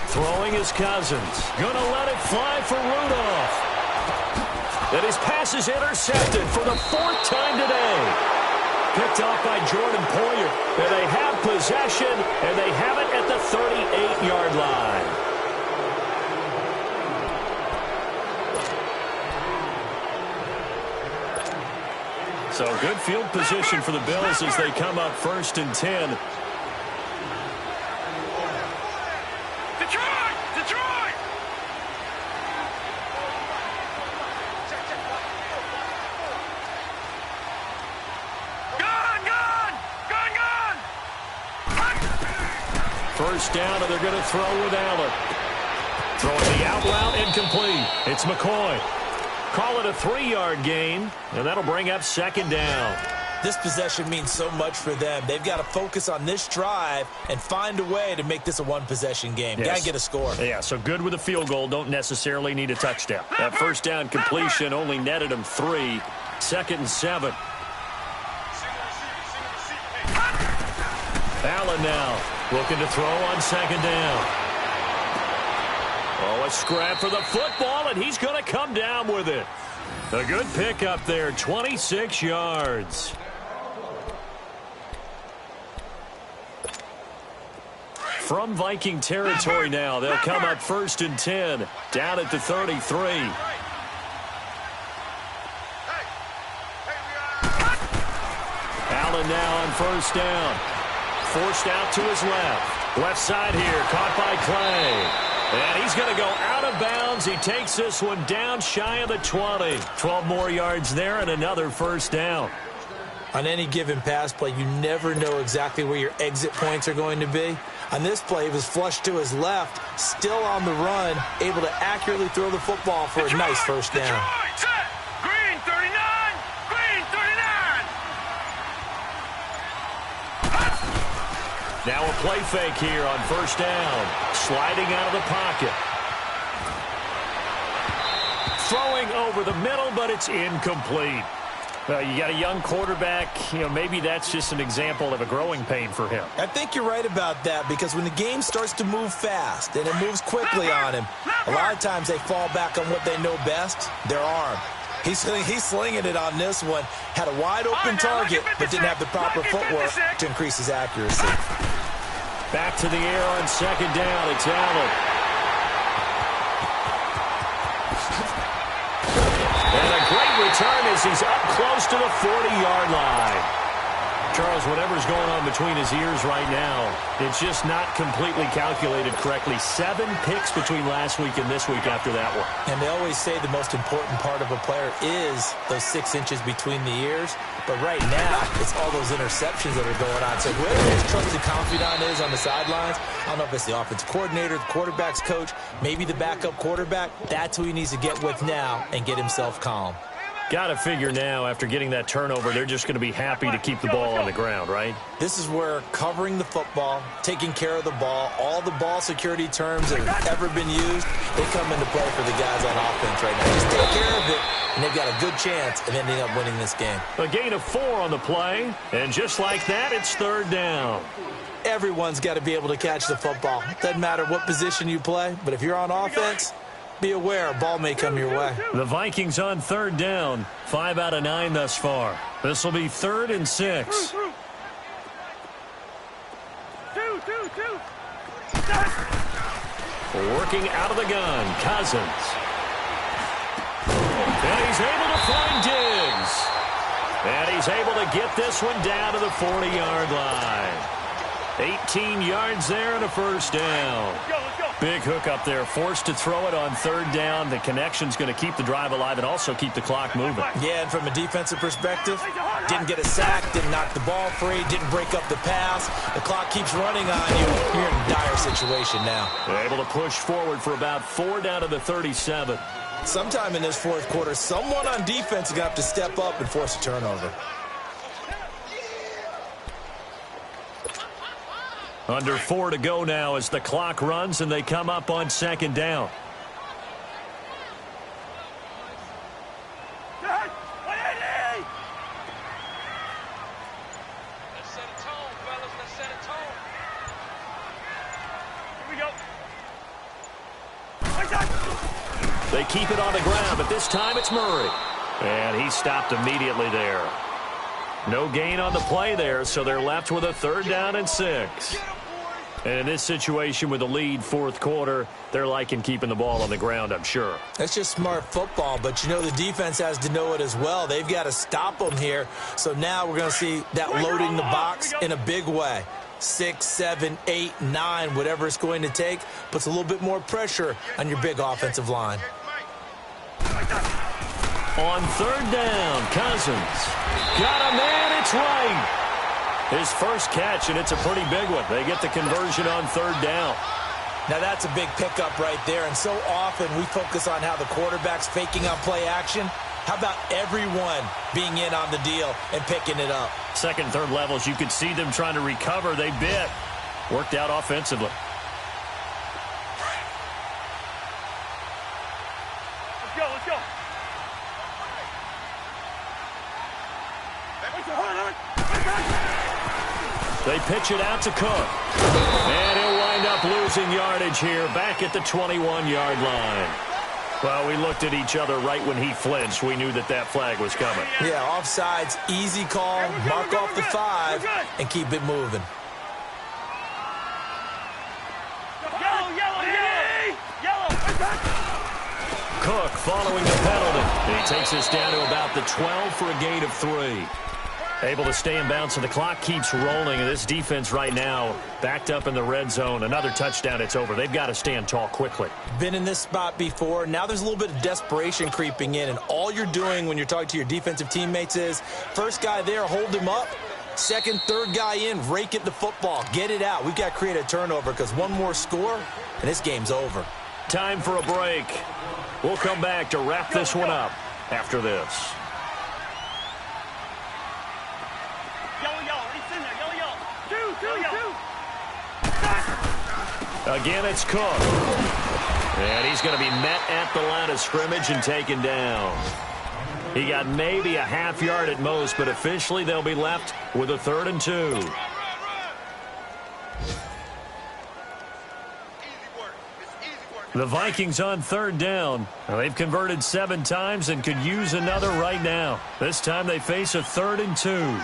Throwing his Cousins. Gonna let it fly for Rudolph. And his pass is intercepted for the 4th time today. Picked off by Jordan Poyer. And they have possession, and they have it at the 38-yard line. So good field position for the Bills as they come up 1st and 10. Detroit! Gone! 1st down, and they're going to throw with Allen. Throwing the out route, incomplete. It's McCoy. Call it a 3-yard gain, and that'll bring up 2nd down. This possession means so much for them. They've got to focus on this drive and find a way to make this a one-possession game. Yes. Got to get a score. Yeah, so good with a field goal. Don't necessarily need a touchdown. That 1st down completion only netted them 3. 2nd and 7. Allen now looking to throw on 2nd down. Oh, a scrap for the football, and he's going to come down with it. A good pickup there, 26 yards. From Viking territory now, they'll come up 1st and 10, down at the 33. Allen now on 1st down. Forced out to his left. Left side here, caught by Clay. And he's going to go out of bounds. He takes this one down shy of the 20. 12 more yards there and another first down. On any given pass play, you never know exactly where your exit points are going to be. On this play, he was flushed to his left, still on the run, able to accurately throw the football for a nice first down. Green 39! Green 39! Now a play fake here on first down. Sliding out of the pocket. Throwing over the middle, but it's incomplete. You got a young quarterback. Maybe that's just an example of a growing pain for him. I think you're right about that, because when the game starts to move fast and it moves quickly on him, a lot of times they fall back on what they know best, their arm. He's slinging it on this one. Had a wide-open target, but didn't have the proper footwork to increase his accuracy. Back to the air on second down. It's Allen. And a great return as he's up close to the 40-yard line. Charles, whatever's going on between his ears right now, it's just not completely calculated correctly. 7 picks between last week and this week after that one. And they always say the most important part of a player is those 6 inches between the ears. But right now, it's all those interceptions that are going on. So whoever his trusted confidant is on the sidelines, I don't know if it's the offensive coordinator, the quarterback's coach, maybe the backup quarterback, that's who he needs to get with now and get himself calm. Got to figure now, after getting that turnover, they're just going to be happy to keep the ball on the ground, right? This is where covering the football, taking care of the ball, all the ball security terms that have ever been used, they come into play for the guys on offense right now. Just take care of it, and they've got a good chance of ending up winning this game. A gain of 4 on the play, and just like that, it's third down. Everyone's got to be able to catch the football. Doesn't matter what position you play, but if you're on offense, be aware, a ball may come your way. The Vikings on third down, 5 out of 9 thus far. This will be 3rd and 6. Working out of the gun, Cousins. And he's able to find Diggs. And he's able to get this one down to the 40-yard line. 18 yards there and a first down. Big hook up there, forced to throw it on third down. The connection's going to keep the drive alive and also keep the clock moving. Yeah, and from a defensive perspective, didn't get a sack, didn't knock the ball free, didn't break up the pass. The clock keeps running on you. You're in a dire situation now. They're able to push forward for about 4 down to the 37. Sometime in this fourth quarter, someone on defense is going to have to step up and force a turnover. Under 4 to go now as the clock runs and they come up on second down. Let's set a tone, fellas. Let's set a tone. Here we go. They keep it on the ground, but this time it's Murray. And he stopped immediately there. No gain on the play there, so they're left with a 3rd down and 6. And in this situation with the lead, fourth quarter, they're liking keeping the ball on the ground, I'm sure. That's just smart football, but the defense has to know it as well. They've got to stop them here. So now we're going to see that loading the box in a big way. 6, 7, 8, 9, whatever it's going to take, puts a little bit more pressure on your big offensive line. On third down, Cousins. Got a man, it's right. His first catch, and it's a pretty big one. They get the conversion on third down. Now that's a big pickup right there, and so often we focus on how the quarterback's faking on play action. How about everyone being in on the deal and picking it up? Second, third levels, you could see them trying to recover. They bit. Worked out offensively. Let's go, let's go. They pitch it out to Cook. And he'll wind up losing yardage here back at the 21-yard line. Well, we looked at each other right when he flinched. We knew that that flag was coming. Yeah, offsides, easy call, mark off the 5, and keep it moving. Yellow, yellow, yellow. Cook following the penalty. He takes us down to about the 12 for a gain of 3. Able to stay in bounds, so the clock keeps rolling, and this defense right now backed up in the red zone. Another touchdown, it's over. They've got to stand tall quickly. Been in this spot before. Now there's a little bit of desperation creeping in, and all you're doing when you're talking to your defensive teammates is, first guy there, hold him up. Second, third guy in, rake at the football. Get it out. We've got to create a turnover because one more score, and this game's over. Time for a break. We'll come back to wrap this one up after this. Again, it's Cook. And he's going to be met at the line of scrimmage and taken down. He got maybe a half yard at most, but officially they'll be left with a 3rd and 2. The Vikings on 3rd down. Now, they've converted 7 times and could use another right now. This time they face a 3rd and 2.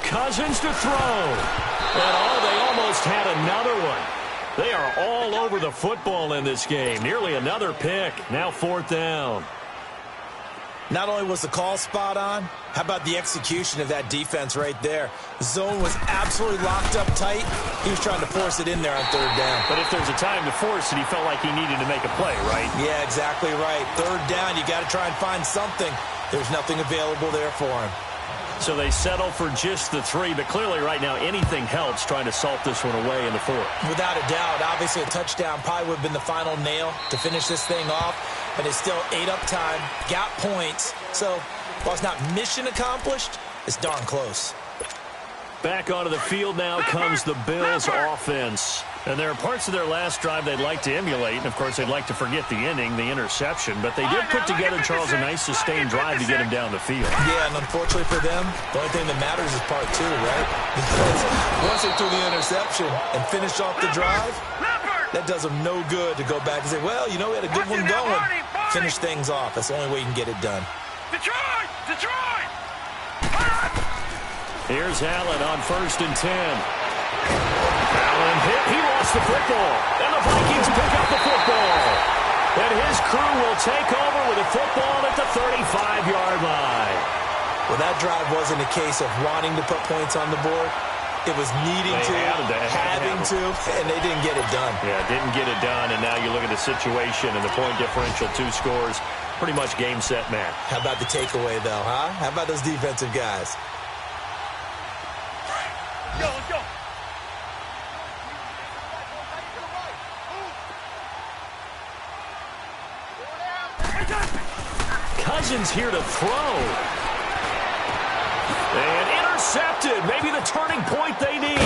Cousins to throw. And they almost had another one. They are all over the football in this game. Nearly another pick. Now 4th down. Not only was the call spot on, how about the execution of that defense right there? The zone was absolutely locked up tight. He was trying to force it in there on 3rd down. But if there's a time to force it, he felt like he needed to make a play, right? Yeah, exactly right. 3rd down, you got to try and find something. There's nothing available there for him. So they settle for just the 3, but clearly right now anything helps trying to salt this one away in the 4th. Without a doubt, obviously a touchdown probably would have been the final nail to finish this thing off, but it's still 8 up time, got points. So while it's not mission accomplished, it's darn close. Back onto the field now comes the Bills offense. And there are parts of their last drive they'd like to emulate. And, of course, they'd like to forget the inning, the interception. But they did put together, Charles, a nice sustained drive to get him down the field. Yeah, and unfortunately for them, the only thing that matters is part 2, right? Because once they threw the interception and finished off the drive, that does them no good to go back and say, well, you know, we had a good one going. Finish things off. That's the only way you can get it done. Detroit! Detroit! Here's Allen on 1st and 10. Allen hit. He lost the football. And the Vikings pick up the football. And his crew will take over with the football at the 35-yard line. Well, that drive wasn't a case of wanting to put points on the board. It was needing to, having to, and they didn't get it done. Yeah, didn't get it done, and now you look at the situation and the point differential, 2 scores, pretty much game, set, match. How about the takeaway, though, huh? How about those defensive guys? Let's go. Cousins here to throw. And intercepted. Maybe the turning point they need.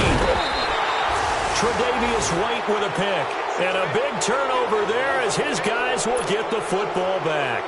Tre'Davious White with a pick. And a big turnover there as his guys will get the football back.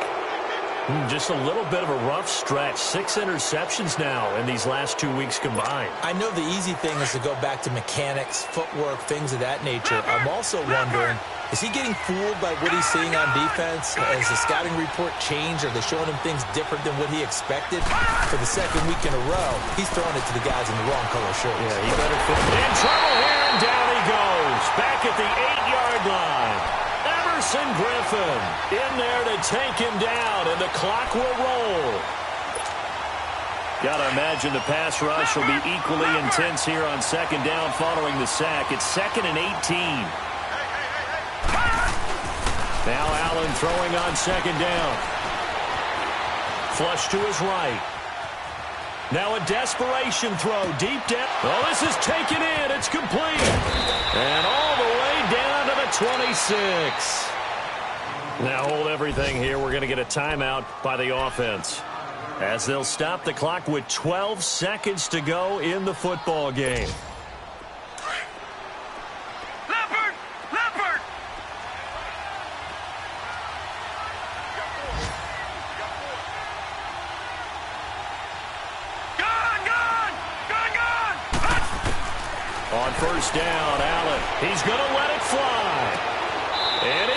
Just a little bit of a rough stretch. 6 interceptions now in these last 2 weeks combined. I know the easy thing is to go back to mechanics, footwork, things of that nature. I'm also wondering, is he getting fooled by what he's seeing on defense? Has the scouting report changed? Are they showing him things different than what he expected? For the 2nd week in a row, he's throwing it to the guys in the wrong color shirts. Yeah, he better fit. In trouble here, and down he goes. Back at the 8-yard line. Emerson Griffin in there to take him down, and the clock will roll. Got to imagine the pass rush will be equally intense here on 2nd down following the sack. It's 2nd and 18. Now Allen throwing on 2nd down. Flush to his right. Now a desperation throw deep down. Oh, this is taken in. It's complete. And all the way down to the 26. Now hold everything here. We're going to get a timeout by the offense, as they'll stop the clock with 12 seconds to go in the football game. Leopard! Leopard! Gone! On 1st down, Allen. He's going to let it fly.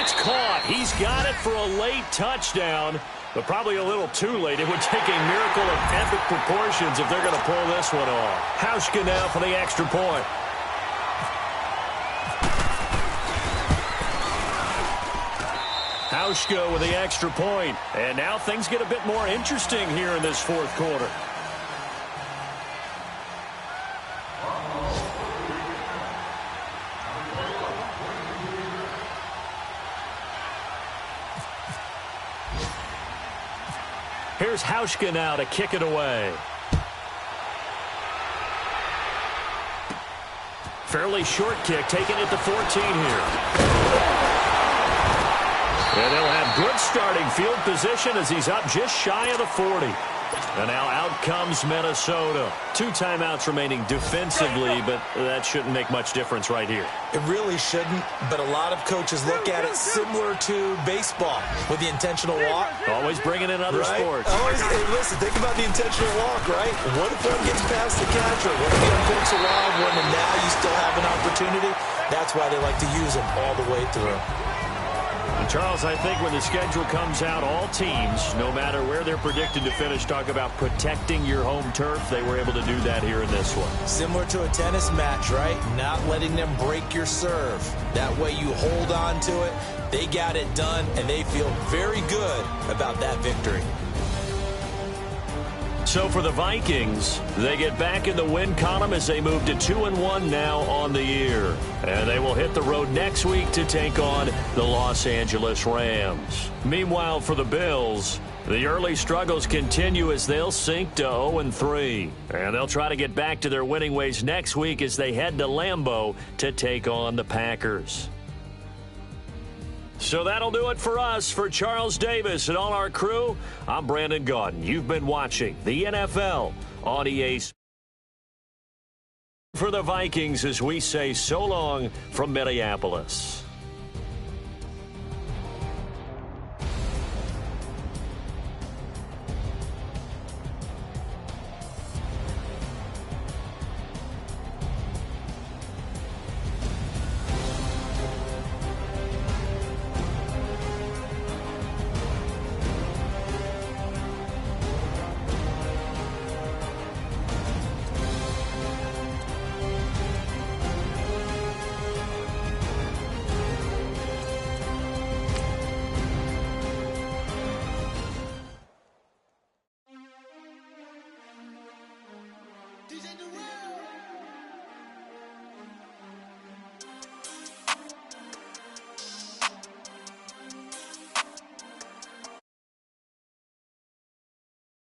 That's caught. He's got it for a late touchdown, but probably a little too late. It would take a miracle of epic proportions if they're going to pull this one off. Hauschka now for the extra point. Hauschka with the extra point. And now things get a bit more interesting here in this fourth quarter. Here's Hauschka now to kick it away. Fairly short kick, taking it to 14 here. And they'll have good starting field position as he's up just shy of the 40. And now out comes Minnesota. 2 timeouts remaining defensively, but that shouldn't make much difference right here. It really shouldn't, but a lot of coaches look at it similar to baseball with the intentional walk. Always bringing in other sports. Always, hey, listen, think about the intentional walk, right? What if one gets past the catcher? What if he picks a wild one and now you still have an opportunity? That's why they like to use them all the way through. And Charles, I think when the schedule comes out, all teams, no matter where they're predicted to finish, talk about protecting your home turf. They were able to do that here in this one. Similar to a tennis match, right? Not letting them break your serve. That way you hold on to it. They got it done, and they feel very good about that victory. So for the Vikings, they get back in the win column as they move to 2-1 now on the year. And they will hit the road next week to take on the Los Angeles Rams. Meanwhile, for the Bills, the early struggles continue as they'll sink to 0-3. And they'll try to get back to their winning ways next week as they head to Lambeau to take on the Packers. So that'll do it for us. For Charles Davis and all our crew, I'm Brandon Gaudin. You've been watching the NFL on EA Sports. For the Vikings, as we say so long from Minneapolis.